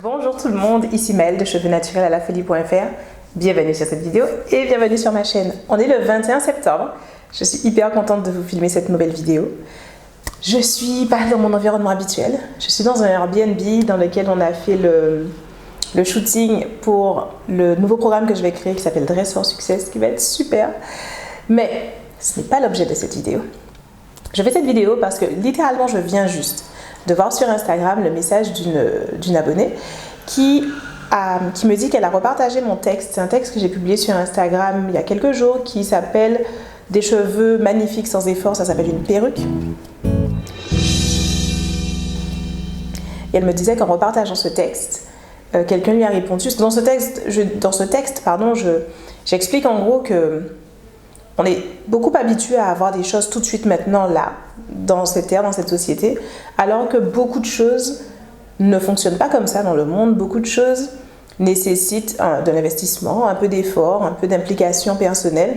Bonjour tout le monde, ici Maëlle de cheveuxnaturelalafolie.fr. Bienvenue sur cette vidéo et bienvenue sur ma chaîne. On est le 21 septembre. Je suis hyper contente de vous filmer cette nouvelle vidéo. Je suis pas dans mon environnement habituel. Je suis dans un Airbnb dans lequel on a fait le shooting pour le nouveau programme que je vais créer qui s'appelle Dress for Success, qui va être super. Mais ce n'est pas l'objet de cette vidéo. Je fais cette vidéo parce que littéralement je viens juste de voir sur Instagram le message d'une abonnée qui me dit qu'elle a repartagé mon texte. C'est un texte que j'ai publié sur Instagram il y a quelques jours qui s'appelle « Des cheveux magnifiques sans effort », ça s'appelle une perruque. Et elle me disait qu'en repartageant ce texte, quelqu'un lui a répondu. Dans ce texte, j'explique en gros que on est beaucoup habitué à avoir des choses tout de suite maintenant là, dans cette ère, dans cette société, alors que beaucoup de choses ne fonctionnent pas comme ça dans le monde. Beaucoup de choses nécessitent de l'investissement, un peu d'effort, un peu d'implication personnelle.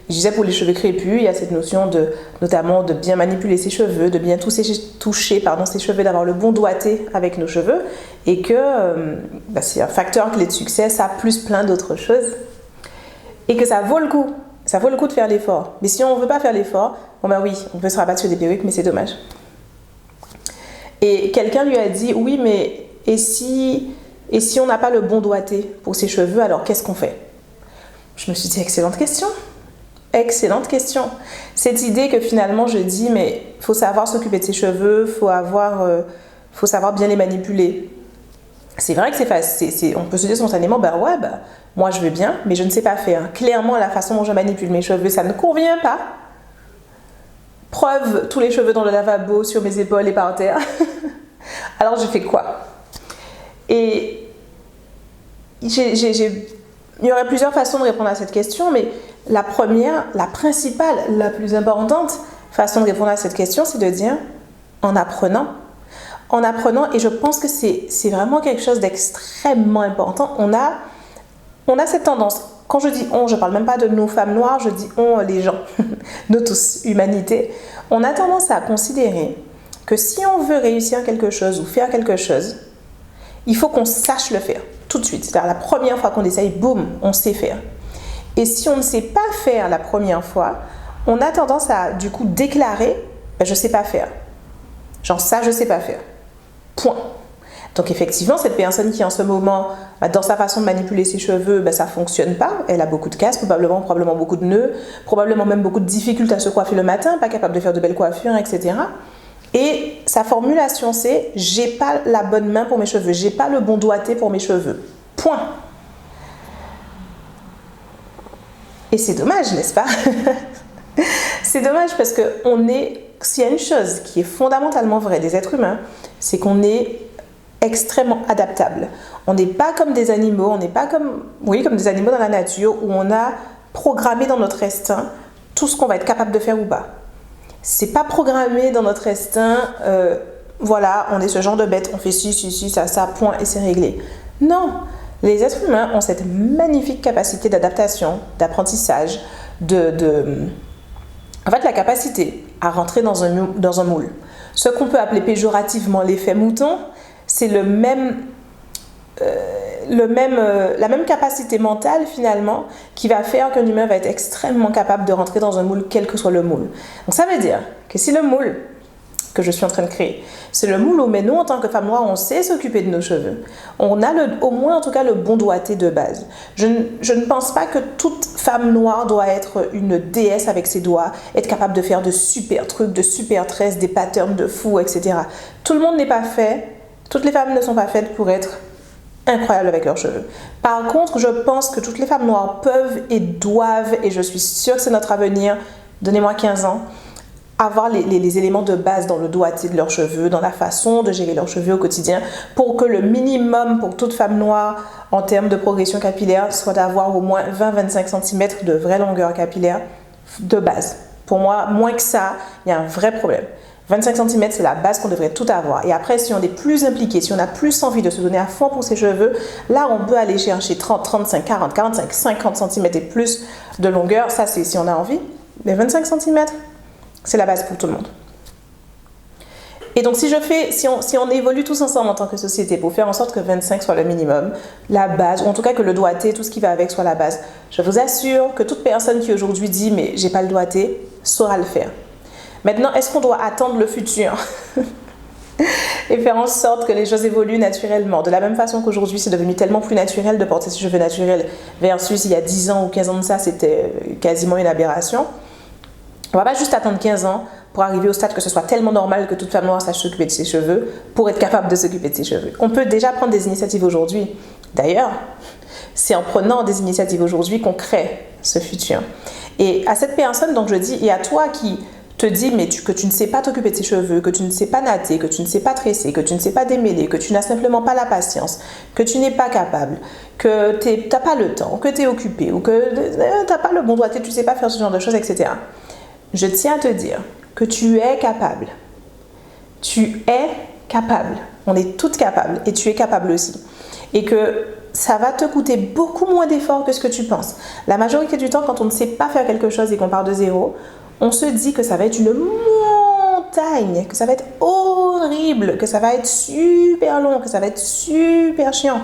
Je disais pour les cheveux crépus, il y a cette notion notamment de bien manipuler ses cheveux, de bien toucher ses cheveux, d'avoir le bon doigté avec nos cheveux, et que c'est un facteur clé de succès, ça plus plein d'autres choses. Et que ça vaut le coup de faire l'effort. Mais si on ne veut pas faire l'effort, oui, on peut se rabattre sur des perruques, mais c'est dommage. Et quelqu'un lui a dit, oui, mais et si on n'a pas le bon doigté pour ses cheveux, alors qu'est-ce qu'on fait? Je me suis dit, excellente question. Excellente question. Cette idée que finalement je dis, mais il faut savoir s'occuper de ses cheveux, faut savoir bien les manipuler. C'est vrai que c'est facile, on peut se dire spontanément, moi je veux bien, mais je ne sais pas faire. Clairement, la façon dont je manipule mes cheveux, ça ne convient pas. Preuve, tous les cheveux dans le lavabo, sur mes épaules et par terre. Alors je fais quoi? Et il y aurait plusieurs façons de répondre à cette question, mais la première, la principale, la plus importante façon de répondre à cette question, c'est de dire en apprenant. En apprenant, et je pense que c'est vraiment quelque chose d'extrêmement important. On a cette tendance, quand je dis on, je ne parle même pas de nous femmes noires, je dis on les gens, nous tous, humanité. On a tendance à considérer que si on veut réussir quelque chose ou faire quelque chose, il faut qu'on sache le faire tout de suite. C'est-à-dire la première fois qu'on essaye, boum, on sait faire. Et si on ne sait pas faire la première fois, on a tendance à du coup déclarer je ne sais pas faire. Genre ça, je ne sais pas faire. Point. Donc effectivement, cette personne qui en ce moment, dans sa façon de manipuler ses cheveux, ça ne fonctionne pas. Elle a beaucoup de casse, probablement beaucoup de nœuds, probablement même beaucoup de difficultés à se coiffer le matin, pas capable de faire de belles coiffures, etc. Et sa formulation c'est « j'ai pas la bonne main pour mes cheveux, j'ai pas le bon doigté pour mes cheveux. » Point. Et c'est dommage, n'est-ce pas? C'est dommage parce que s'il y a une chose qui est fondamentalement vraie des êtres humains, c'est qu'on est extrêmement adaptable. On n'est pas comme des animaux, on n'est pas comme des animaux dans la nature où on a programmé dans notre instinct tout ce qu'on va être capable de faire ou pas. C'est pas programmé dans notre instinct, on est ce genre de bête, on fait ci, ça, point et c'est réglé. Non, les êtres humains ont cette magnifique capacité d'adaptation, d'apprentissage, la capacité à rentrer dans un moule. Ce qu'on peut appeler péjorativement l'effet mouton, c'est la même capacité mentale finalement qui va faire qu'un humain va être extrêmement capable de rentrer dans un moule, quel que soit le moule. Donc ça veut dire que si le moule que je suis en train de créer, c'est le moule où nous en tant que femmes noires, on sait s'occuper de nos cheveux. On a au moins en tout cas le bon doigté de base. Je ne pense pas que toute femme noire doit être une déesse avec ses doigts, être capable de faire de super trucs, de super tresses, des patterns de fou, etc. Tout le monde n'est pas fait, toutes les femmes ne sont pas faites pour être incroyables avec leurs cheveux. Par contre, je pense que toutes les femmes noires peuvent et doivent, et je suis sûre que c'est notre avenir, donnez-moi 15 ans, avoir les éléments de base dans le doigté de leurs cheveux, dans la façon de gérer leurs cheveux au quotidien, pour que le minimum pour toute femme noire en termes de progression capillaire soit d'avoir au moins 20-25 cm de vraie longueur capillaire de base. Pour moi, moins que ça, il y a un vrai problème. 25 cm, c'est la base qu'on devrait tout avoir. Et après, si on est plus impliqué, si on a plus envie de se donner à fond pour ses cheveux, là, on peut aller chercher 30, 35, 40, 45, 50 cm et plus de longueur. Ça, c'est si on a envie. Mais 25 cm, c'est la base pour tout le monde. Et donc si on évolue tous ensemble en tant que société pour faire en sorte que 25 soit le minimum, la base, ou en tout cas que le doigté, tout ce qui va avec soit la base, je vous assure que toute personne qui aujourd'hui dit mais j'ai pas le doigté, saura le faire. Maintenant, est-ce qu'on doit attendre le futur et faire en sorte que les choses évoluent naturellement? De la même façon qu'aujourd'hui c'est devenu tellement plus naturel de porter ses cheveux naturels versus il y a 10 ans ou 15 ans de ça, c'était quasiment une aberration. On va pas juste attendre 15 ans pour arriver au stade que ce soit tellement normal que toute femme noire sache s'occuper de ses cheveux pour être capable de s'occuper de ses cheveux. On peut déjà prendre des initiatives aujourd'hui. D'ailleurs, c'est en prenant des initiatives aujourd'hui qu'on crée ce futur. Et à cette personne, donc je dis, et à toi qui te dis que tu ne sais pas t'occuper de tes cheveux, que tu ne sais pas natter, que tu ne sais pas tresser, que tu ne sais pas démêler, que tu n'as simplement pas la patience, que tu n'es pas capable, que tu n'as pas le temps, que tu es occupé ou que tu n'as pas le bon doigté, tu ne sais pas faire ce genre de choses, etc. Je tiens à te dire que tu es capable. Tu es capable. On est toutes capables et tu es capable aussi. Et que ça va te coûter beaucoup moins d'efforts que ce que tu penses. La majorité du temps, quand on ne sait pas faire quelque chose et qu'on part de zéro, on se dit que ça va être une montagne, que ça va être horrible, que ça va être super long, que ça va être super chiant.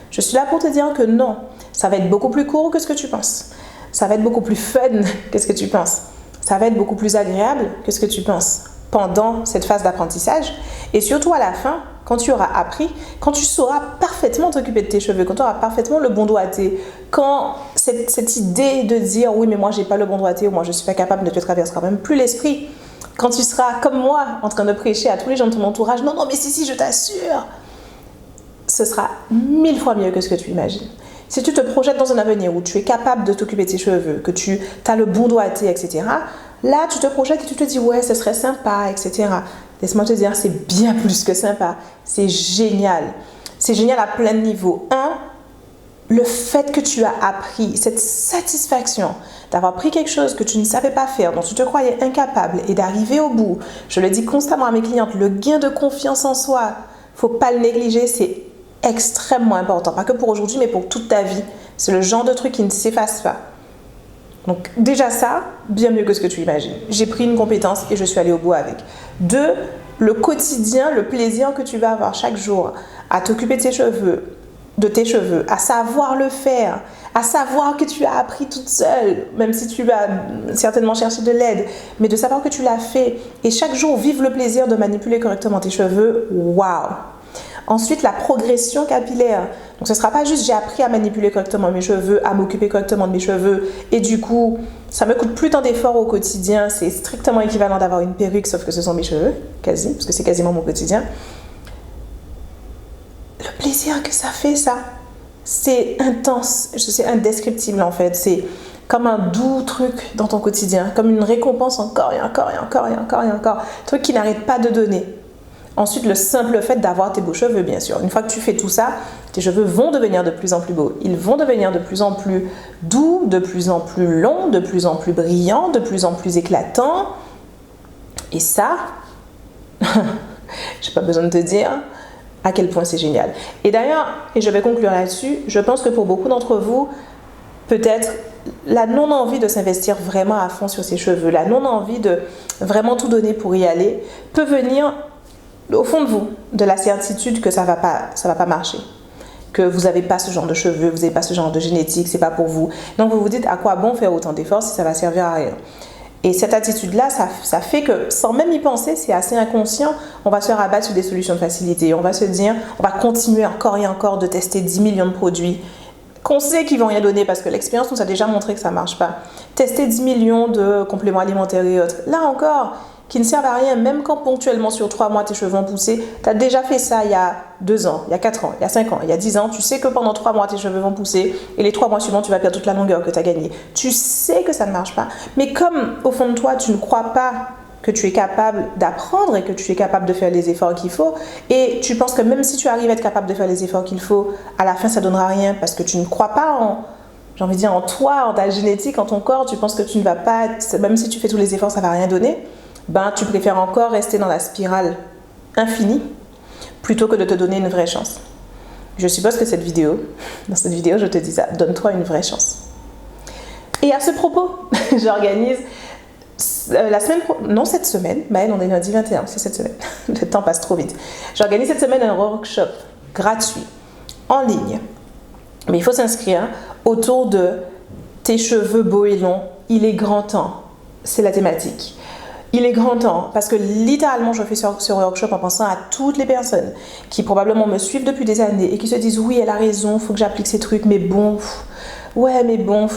Je suis là pour te dire que non, ça va être beaucoup plus court que ce que tu penses. Ça va être beaucoup plus fun que ce que tu penses. Ça va être beaucoup plus agréable que ce que tu penses pendant cette phase d'apprentissage. Et surtout à la fin, quand tu auras appris, quand tu sauras parfaitement t'occuper de tes cheveux, quand tu auras parfaitement le bon doigté, quand cette idée de dire oui mais moi j'ai pas le bon doigté ou moi je suis pas capable, ne te traversera même plus l'esprit. Quand tu seras comme moi en train de prêcher à tous les gens de ton entourage, non mais si je t'assure, ce sera 1000 fois mieux que ce que tu imagines. Si tu te projettes dans un avenir où tu es capable de t'occuper de tes cheveux, que tu as le bon doigté, etc., là, tu te projettes et tu te dis, ouais, ce serait sympa, etc. Laisse-moi te dire, c'est bien plus que sympa. C'est génial. C'est génial à plein de niveaux. Le fait que tu as appris, cette satisfaction d'avoir pris quelque chose que tu ne savais pas faire, dont tu te croyais incapable et d'arriver au bout. Je le dis constamment à mes clientes, le gain de confiance en soi, il ne faut pas le négliger, c'est extrêmement important, pas que pour aujourd'hui mais pour toute ta vie. C'est le genre de truc qui ne s'efface pas. Donc déjà ça, bien mieux que ce que tu imagines. J'ai pris une compétence et je suis allée au bout avec. 2, le quotidien, le plaisir que tu vas avoir chaque jour à t'occuper de tes cheveux, à savoir le faire, à savoir que tu as appris toute seule, même si tu vas certainement chercher de l'aide, mais de savoir que tu l'as fait et chaque jour vivre le plaisir de manipuler correctement tes cheveux, waouh! Ensuite, la progression capillaire. Donc, ce ne sera pas juste j'ai appris à manipuler correctement mes cheveux, à m'occuper correctement de mes cheveux et du coup, ça me coûte plus tant d'efforts au quotidien. C'est strictement équivalent d'avoir une perruque, sauf que ce sont mes cheveux, quasi, parce que c'est quasiment mon quotidien. Le plaisir que ça fait, ça, c'est intense, c'est indescriptible en fait. C'est comme un doux truc dans ton quotidien, comme une récompense encore et encore et encore et encore et encore. Truc qui n'arrête pas de donner. Ensuite, le simple fait d'avoir tes beaux cheveux, bien sûr. Une fois que tu fais tout ça, tes cheveux vont devenir de plus en plus beaux. Ils vont devenir de plus en plus doux, de plus en plus longs, de plus en plus brillants, de plus en plus éclatants. Et ça, j'ai pas besoin de te dire à quel point c'est génial. Et d'ailleurs, et je vais conclure là-dessus, je pense que pour beaucoup d'entre vous, peut-être la non-envie de s'investir vraiment à fond sur ses cheveux, la non-envie de vraiment tout donner pour y aller, peut venir au fond de vous, de la certitude que ça va pas marcher, que vous n'avez pas ce genre de cheveux, vous n'avez pas ce genre de génétique, c'est pas pour vous. Donc vous vous dites à quoi bon faire autant d'efforts si ça va servir à rien. Et cette attitude-là, ça fait que sans même y penser, c'est assez inconscient, on va se rabattre sur des solutions de facilité. On va se dire, on va continuer encore et encore de tester 10 millions de produits qu'on sait qu'ils vont rien donner parce que l'expérience nous a déjà montré que ça ne marche pas. Tester 10 millions de compléments alimentaires et autres. Là encore, qui ne servent à rien, même quand ponctuellement sur 3 mois tes cheveux vont pousser. Tu as déjà fait ça il y a 2 ans, il y a 4 ans, il y a 5 ans, il y a 10 ans. Tu sais que pendant 3 mois tes cheveux vont pousser et les 3 mois suivants tu vas perdre toute la longueur que tu as gagnée. Tu sais que ça ne marche pas. Mais comme au fond de toi tu ne crois pas que tu es capable d'apprendre et que tu es capable de faire les efforts qu'il faut et tu penses que même si tu arrives à être capable de faire les efforts qu'il faut, à la fin ça ne donnera rien parce que tu ne crois pas en toi, en ta génétique, en ton corps, tu penses que tu ne vas pas, même si tu fais tous les efforts ça ne va rien donner. Tu préfères encore rester dans la spirale infinie plutôt que de te donner une vraie chance. Je suppose que dans cette vidéo, je te dis ça, donne-toi une vraie chance. Et à ce propos, j'organise non cette semaine, Maëlle, on est lundi 21, c'est cette semaine. Le temps passe trop vite. J'organise cette semaine un workshop gratuit, en ligne. Mais il faut s'inscrire autour de tes cheveux beaux et longs. Il est grand temps. C'est la thématique. Il est grand temps parce que littéralement je fais ce workshop en pensant à toutes les personnes qui probablement me suivent depuis des années et qui se disent oui elle a raison, il faut que j'applique ces trucs mais bon, ouais mais bon.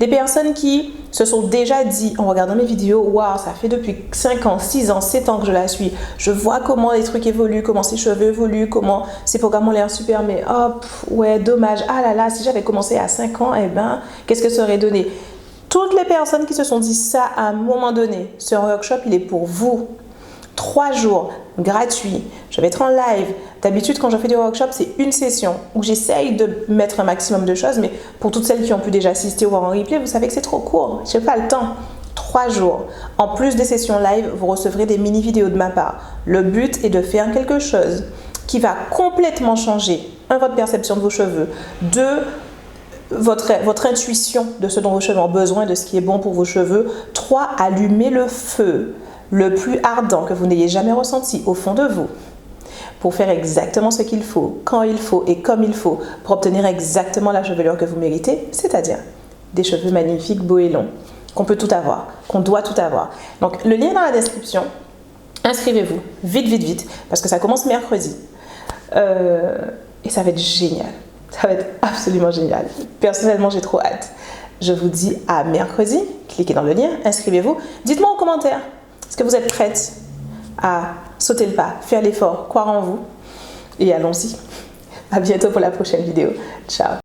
Des personnes qui se sont déjà dit en regardant mes vidéos, waouh ça fait depuis 5 ans, 6 ans, 7 ans que je la suis, je vois comment les trucs évoluent, comment ses cheveux évoluent, comment ses programmes ont l'air super mais hop, ouais dommage, ah là là si j'avais commencé à 5 ans, eh ben qu'est-ce que ça aurait donné? Toutes les personnes qui se sont dit ça à un moment donné, ce workshop, il est pour vous. 3 jours, gratuit. Je vais être en live. D'habitude, quand je fais des workshops, c'est une session où j'essaye de mettre un maximum de choses. Mais pour toutes celles qui ont pu déjà assister ou voir en replay, vous savez que c'est trop court. Je n'ai pas le temps. 3 jours. En plus des sessions live, vous recevrez des mini-vidéos de ma part. Le but est de faire quelque chose qui va complètement changer, votre perception de vos cheveux, votre intuition de ce dont vos cheveux ont besoin, de ce qui est bon pour vos cheveux. 3. Allumer le feu le plus ardent que vous n'ayez jamais ressenti au fond de vous pour faire exactement ce qu'il faut, quand il faut et comme il faut pour obtenir exactement la chevelure que vous méritez, c'est-à-dire des cheveux magnifiques, beaux et longs, qu'on peut tout avoir, qu'on doit tout avoir. Donc le lien est dans la description. Inscrivez-vous vite, vite, vite parce que ça commence mercredi et ça va être génial. Ça va être absolument génial. Personnellement, j'ai trop hâte. Je vous dis à mercredi. Cliquez dans le lien, inscrivez-vous. Dites-moi en commentaire, est-ce que vous êtes prête à sauter le pas, faire l'effort, croire en vous? Et allons-y. À bientôt pour la prochaine vidéo. Ciao.